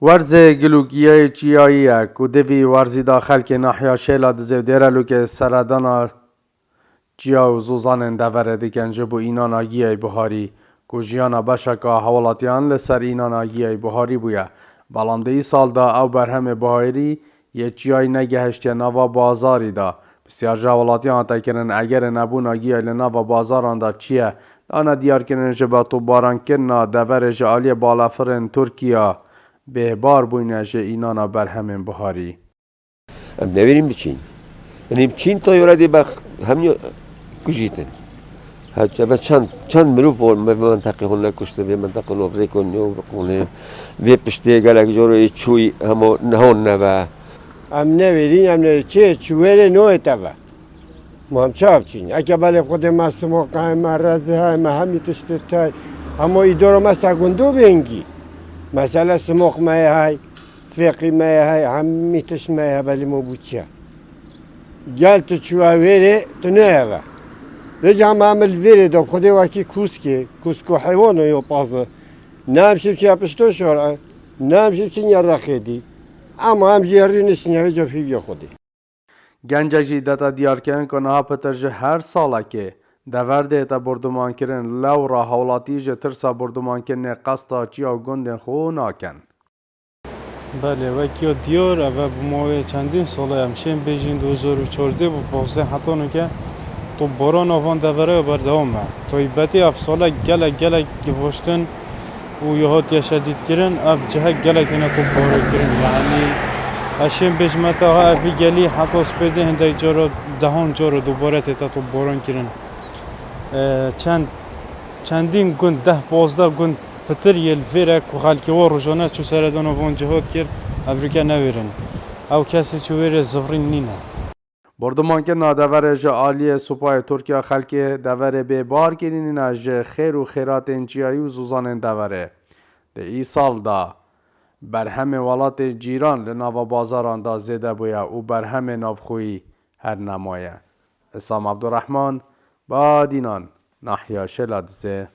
ورز گلوگیه چیاییه که دوی ورزی داخل که نحیا شیلا دزیو دیره لو که سردانا چیا و زوزان دوره دیکن جبو اینان آگیه بهاری که جیانا بشکا حوالاتیان لسر اینان آگیه بهاری بویا بلام ده ای سال دا او برهم بهاری یه چیای نگهشتی نوا بازاری دا بسیار جوالاتیان تا کرن اگر نبون آگیه لنوا بازاران دا چیه دانا دیار کرن جبا تو باران کرنا دوره جالی بالافرن ترکیه بهبار بوینه جه اینانا برهم بهاری ام نبریم بچین یعنی چین تا یوردی بخ همین کجیتن هرچه بس چند مروف ول منطقه هون کشته به منطقه نوبزه کنیو بکنه و پشته گلک جوری چوی همو نهون نبا ام نبریم ام نبریم چه چویره نوع تبا ما هم چاب چین اگه بله خود ما سماقه ما رزه های ما همی تشته تای همو ایدارو ما سگندو بینگی مثلا سماق مای های فقی مای های همی تش مای های بلی مو بوچیا گل تو چوه ویره تو نه رجع عمل ویره دو خودی وکی کوسکو حیوانو یو پازه نمشیم چی اپشتو شورا نمشیم چی نرخیدی اما هم جیاری نیست نوی جا فیگی خودی گنجه جی داتا دیار کرن که نها پتر هر ساله که دورده تا بردمان کرن لو را حولاتی جه ترسا بردمان کرن قصدا چیا و گندن خو ناکن بله وکی دیار و بماوی چندین ساله همشین بیجین 2014 و 15 حتی نکه تو باران آوان دوره بردوامه تا ایبتی اف ساله گلک گوشتن و یهات یا شدید کرن اف جه گلک اینا تو باره کرن یعنی اشین بجمتا ها افی گلی حتی سپیده هنده جارا دهان جارا دوباره تیتا تو باران کرن چندین گند 10-15 گند پتر یل فیره که خلکی و روزانه چو سردان آوان جهاد کرد افریقا نویرن او کسی چو ویره زفرین نینه بردمان کرن دوره جه آلی سپاه ترکیه خلکی دوره به بار کرنین جه خیر و خیرات انچیایی و زوزان دوره ده ای سال دا برهم ولات جیران لناوا بازاران دا زیده بویا و برهم نافخویی هر نمایه اسام عبدالرحمن با دینان نحیا شلادزه